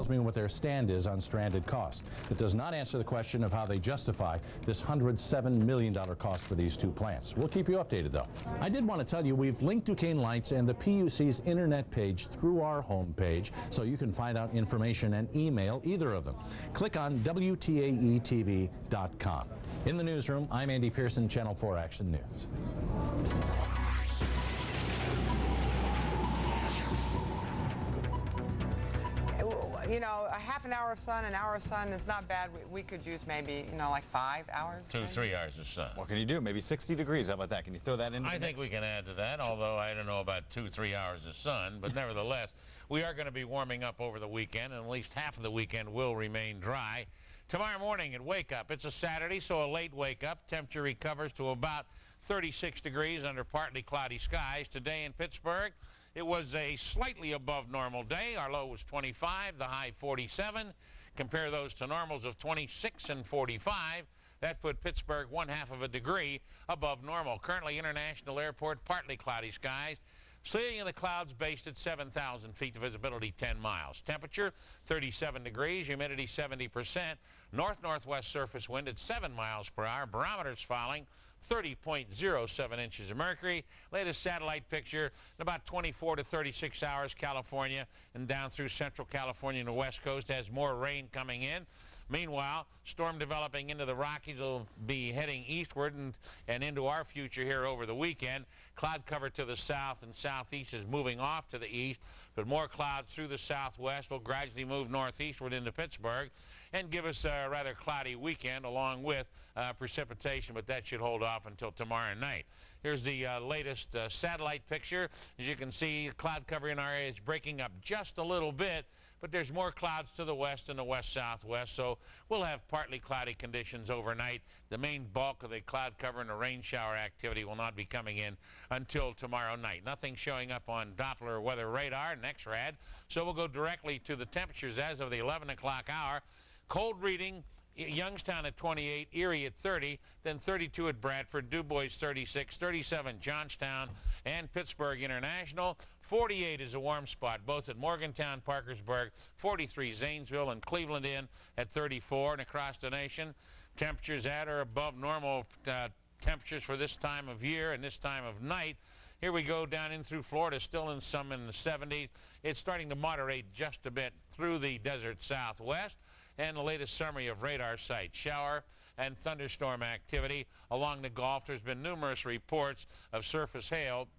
tells me what their stand is on stranded costs. It does not answer the question of how they justify this $107 million cost for these two plants. We'll keep you updated, though. I did want to tell you we've linked Duquesne Lights and the PUC's internet page through our homepage, so you can find out information and email either of them. Click on WTAETV.com. In the newsroom, I'm Andy Pearson, Channel 4 Action News. You know, a half an hour of sun, an hour of sun is not bad. We could use maybe, you know, like 5 hours. 2-3 hours of sun. What can you do? Maybe 60 degrees. How about that? Can you throw that in? I think we can add to that, although I don't know about 2-3 hours of sun. But nevertheless, we are going to be warming up over the weekend, and at least half of the weekend will remain dry. Tomorrow morning at wake up, it's a Saturday, so a late wake up. Temperature recovers to about 36 degrees under partly cloudy skies. Today in Pittsburgh, it was a slightly above normal day. Our low was 25, the high 47. Compare those to normals of 26 and 45. That put Pittsburgh 1/2 of a degree above normal. Currently, International Airport, partly cloudy skies. Sailing in the clouds based at 7,000 feet, visibility 10 miles. Temperature 37 degrees, humidity 70%. North-northwest surface wind at 7 miles per hour. Barometers falling 30.07 inches of mercury. Latest satellite picture in about 24 to 36 hours. California and down through central California and the west coast has more rain coming in. Meanwhile, storm developing into the Rockies will be heading eastward and into our future here over the weekend. Cloud cover to the south and southeast is moving off to the east, but more clouds through the southwest will gradually move northeastward into Pittsburgh and give us a rather cloudy weekend along with precipitation, but that should hold off until tomorrow night. Here's the latest satellite picture. As you can see, cloud cover in our area is breaking up just a little bit, but there's more clouds to the west and the west-southwest, so we'll have partly cloudy conditions overnight. The main bulk of the cloud cover and the rain shower activity will not be coming in until tomorrow night. Nothing showing up on Doppler weather radar, NEXRAD, so we'll go directly to the temperatures as of the 11 o'clock hour. Cold reading, Youngstown at 28, Erie at 30, then 32 at Bradford, Du Bois 36, 37 Johnstown and Pittsburgh International. 48 is a warm spot, both at Morgantown, Parkersburg, 43 Zanesville and Cleveland Inn at 34. And across the nation, temperatures at or above normal temperatures for this time of year and this time of night. Here we go down in through Florida, still in some in the 70s. It's starting to moderate just a bit through the desert southwest. And the latest summary of radar sites, shower and thunderstorm activity along the Gulf. There's been numerous reports of surface hail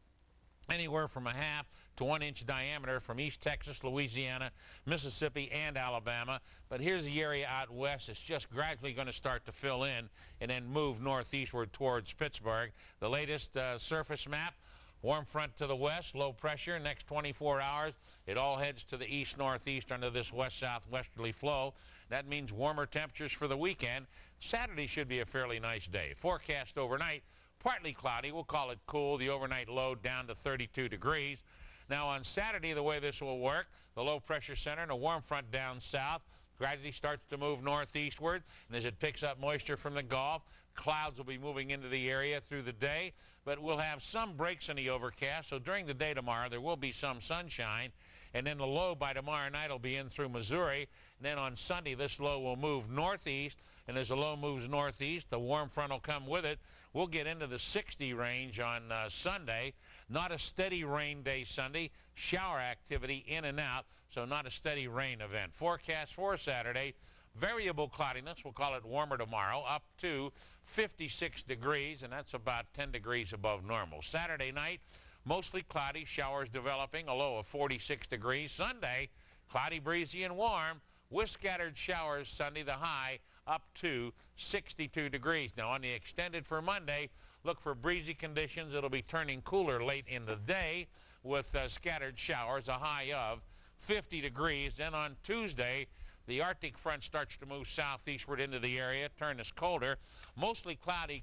anywhere from a 1/2 to 1 inch diameter from East Texas, Louisiana, Mississippi, and Alabama. But here's the area out west. It's just gradually going to start to fill in and then move northeastward towards Pittsburgh. The latest surface map. Warm front to the west, low pressure. Next 24 hours, it all heads to the east-northeast under this west-southwesterly flow. That means warmer temperatures for the weekend. Saturday should be a fairly nice day. Forecast overnight, partly cloudy. We'll call it cool. The overnight low down to 32 degrees. Now on Saturday, the way this will work, the low pressure center and a warm front down south gradually starts to move northeastward. And as it picks up moisture from the Gulf, clouds will be moving into the area through the day, but we'll have some breaks in the overcast. So during the day tomorrow, there will be some sunshine. And then the low by tomorrow night will be in through Missouri. And then on Sunday, this low will move northeast. And as the low moves northeast, the warm front will come with it. We'll get into the 60 range on Sunday. Not a steady rain day Sunday. Shower activity in and out, so not a steady rain event. Forecast for Saturday, variable cloudiness. We'll call it warmer tomorrow, up to 56 degrees, and that's about 10 degrees above normal. Saturday night, mostly cloudy, showers developing, a low of 46 degrees. Sunday, cloudy, breezy, and warm, with scattered showers Sunday, the high up to 62 degrees. Now on the extended for Monday, look for breezy conditions. It'll be turning cooler late in the day with scattered showers, a high of 50 degrees. Then on Tuesday, the Arctic front starts to move southeastward into the area, turn us colder. Mostly cloudy,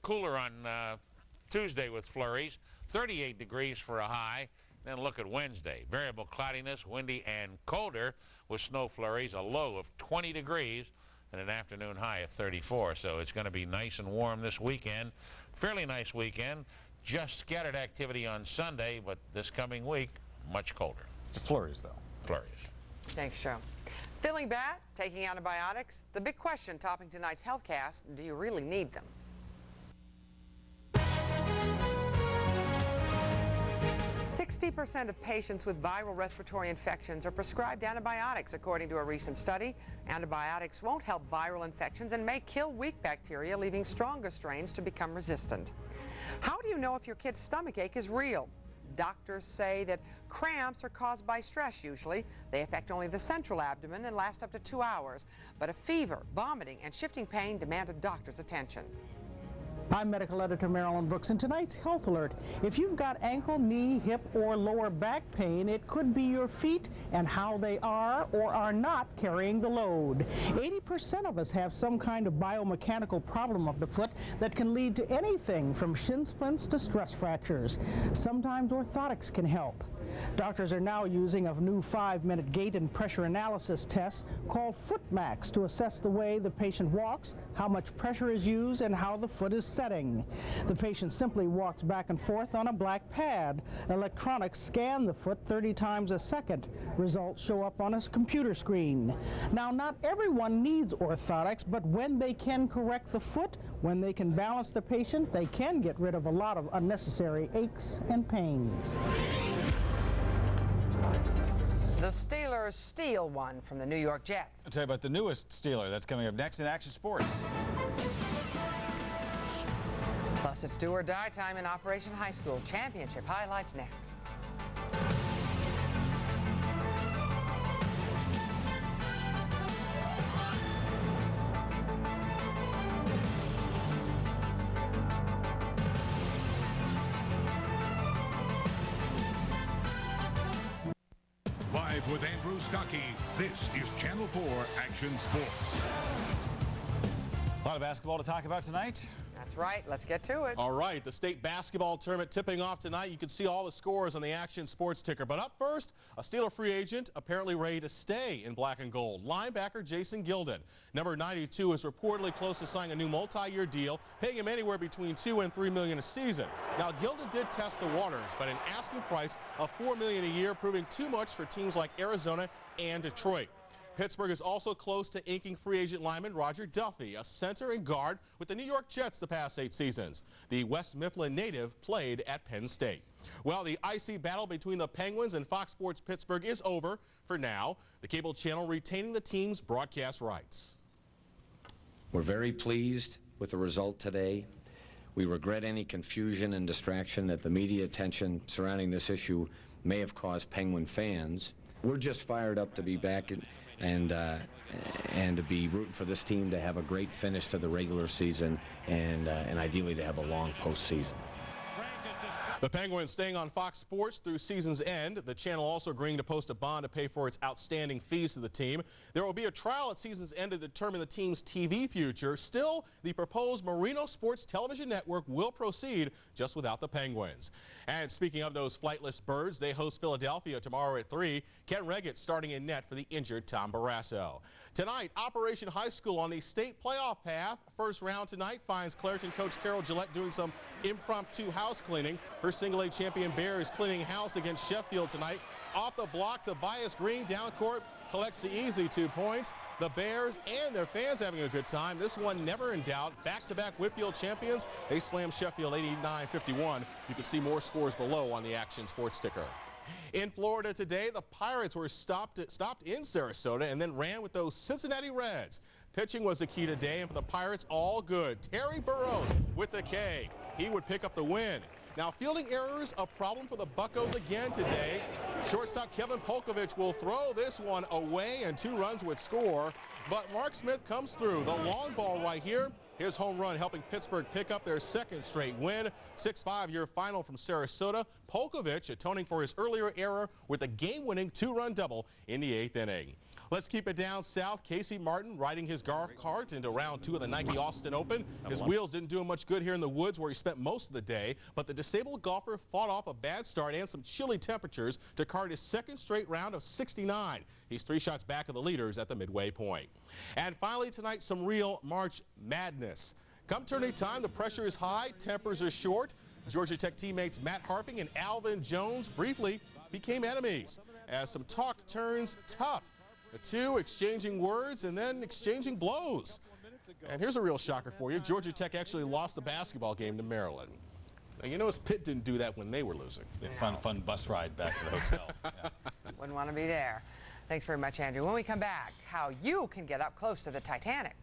cooler on Tuesday with flurries, 38 degrees for a high. Then look at Wednesday. Variable cloudiness, windy and colder with snow flurries, a low of 20 degrees and an afternoon high of 34. So it's going to be nice and warm this weekend. Fairly nice weekend. Just scattered activity on Sunday, but this coming week, much colder. Flurries, though. Flurries. Thanks, Joe. Feeling bad? Taking antibiotics? The big question topping tonight's HealthCast, do you really need them? 60% of patients with viral respiratory infections are prescribed antibiotics, according to a recent study. Antibiotics won't help viral infections and may kill weak bacteria, leaving stronger strains to become resistant. How do you know if your kid's stomach ache is real? Doctors say that cramps are caused by stress usually. They affect only the central abdomen and last up to 2 hours. But a fever, vomiting, and shifting pain demand a doctor's attention. I'm medical editor Marilyn Brooks, and tonight's Health Alert. If you've got ankle, knee, hip, or lower back pain, it could be your feet and how they are or are not carrying the load. 80% of us have some kind of biomechanical problem of the foot that can lead to anything from shin splints to stress fractures. Sometimes orthotics can help. Doctors are now using a new 5-minute gait and pressure analysis test called FootMax to assess the way the patient walks, how much pressure is used, and how the foot is setting. The patient simply walks back and forth on a black pad. Electronics scan the foot 30 times a second. Results show up on a computer screen. Now, not everyone needs orthotics, but when they can correct the foot, when they can balance the patient, they can get rid of a lot of unnecessary aches and pains. The Steelers steal one from the New York Jets. I'll tell you about the newest Steeler that's coming up next in Action Sports. Plus, it's do or die time in Operation High School. Championship highlights next. Live with Andrew Stocky, this is Channel 4 Action Sports. A lot of basketball to talk about tonight. That's right. Let's get to it. All right, the state basketball tournament tipping off tonight. You can see all the scores on the Action Sports ticker. But up first, a Steeler free agent apparently ready to stay in black and gold. Linebacker Jason Gilden, number 92, is reportedly close to signing a new multi-year deal, paying him anywhere between $2 and $3 million a season. Now, Gilden did test the waters, but an asking price of $4 million a year, proving too much for teams like Arizona and Detroit. Pittsburgh is also close to inking free agent lineman Roger Duffy, a center and guard with the New York Jets the past 8 seasons. The West Mifflin native played at Penn State. Well, the icy battle between the Penguins and Fox Sports Pittsburgh is over for now, the cable channel retaining the team's broadcast rights. We're very pleased with the result today. We regret any confusion and distraction that the media attention surrounding this issue may have caused Penguin fans. We're just fired up to be back and to be rooting for this team to have a great finish to the regular season and ideally to have a long postseason. The Penguins staying on Fox Sports through season's end. The channel also agreeing to post a bond to pay for its outstanding fees to the team. There will be a trial at season's end to determine the team's TV future. Still, the proposed Marino Sports Television Network will proceed just without the Penguins. And speaking of those flightless birds, they host Philadelphia tomorrow at 3. Ken Reggett starting in net for the injured Tom Barrasso. Tonight, Operation High School on the state playoff path. First round tonight finds Clareton coach Carol Gillette doing some impromptu house cleaning. Her single A champion Bears cleaning house against Sheffield tonight. Off the block, Tobias Green down court collects the easy 2 points. The Bears and their fans having a good time. This one never in doubt. Back-to-back Whitfield champions. They slammed Sheffield 89-51. You can see more scores below on the Action Sports ticker. In Florida today, the Pirates were stopped in Sarasota and then ran with those Cincinnati Reds. Pitching was the key today, and for the Pirates, all good. Terry Burrows with the K. He would pick up the win. Now, fielding errors, a problem for the Buccos again today. Shortstop Kevin Polkovich will throw this one away, and 2 runs would score. But Mark Smith comes through. The long ball right here. His home run helping Pittsburgh pick up their 2nd straight win. 6-5 your final from Sarasota. Polkovich atoning for his earlier error with a game-winning 2-run double in the 8th inning. Let's keep it down south. Casey Martin riding his golf cart into round 2 of the Nike Austin Open. His wheels didn't do him much good here in the woods where he spent most of the day, but the disabled golfer fought off a bad start and some chilly temperatures to card his 2nd straight round of 69. He's 3 shots back of the leaders at the midway point. And finally tonight, some real March madness. Come tourney time, the pressure is high, tempers are short. Georgia Tech teammates Matt Harping and Alvin Jones briefly became enemies as some talk turns tough. The two exchanging words and then exchanging blows. And here's a real shocker for you. Georgia Tech actually lost the basketball game to Maryland. Now, you notice Pitt didn't do that when they were losing. Yeah, fun bus ride back to the hotel. Yeah. Wouldn't want to be there. Thanks very much, Andrew. When we come back, how you can get up close to the Titanic.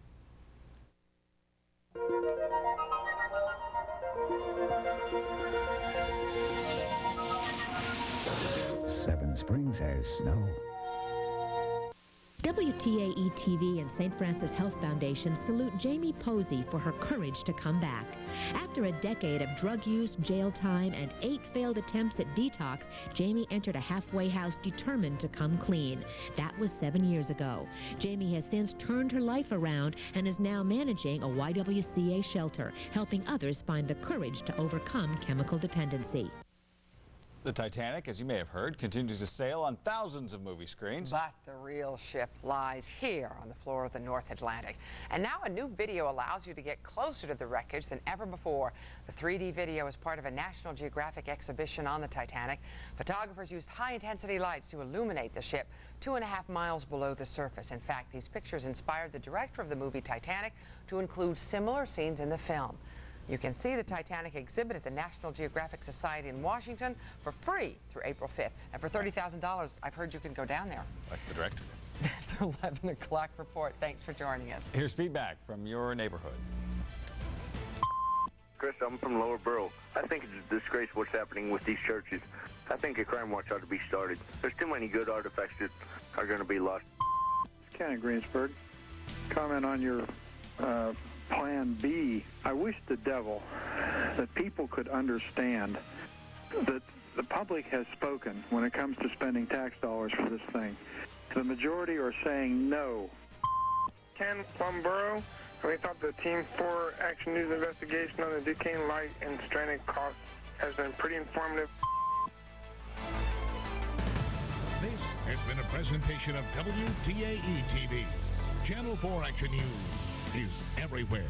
Seven Springs has snow. WTAE TV and St. Francis Health Foundation salute Jamie Posey for her courage to come back. After a decade of drug use, jail time, and 8 failed attempts at detox, Jamie entered a halfway house determined to come clean. That was 7 years ago. Jamie has since turned her life around and is now managing a YWCA shelter, helping others find the courage to overcome chemical dependency. The Titanic, as you may have heard, continues to sail on thousands of movie screens. But the real ship lies here on the floor of the North Atlantic. And now a new video allows you to get closer to the wreckage than ever before. The 3D video is part of a National Geographic exhibition on the Titanic. Photographers used high-intensity lights to illuminate the ship 2.5 miles below the surface. In fact, these pictures inspired the director of the movie Titanic to include similar scenes in the film. You can see the Titanic exhibit at the National Geographic Society in Washington for free through April 5th. And for $30,000, I've heard you can go down there. Like the director did. That's our 11 o'clock report. Thanks for joining us. Here's feedback from your neighborhood. Chris, I'm from Lower Borough. I think it's a disgrace what's happening with these churches. I think a crime watch ought to be started. There's too many good artifacts that are going to be lost. Ken in Greensburg. Comment on your Plan B. I wish the devil that people could understand that the public has spoken when it comes to spending tax dollars for this thing. The majority are saying no. Ken from Borough. We thought the Team 4 Action News investigation on the Duquesne Light and stranded costs has been pretty informative. This has been a presentation of WTAE TV. Channel 4 Action News is everywhere.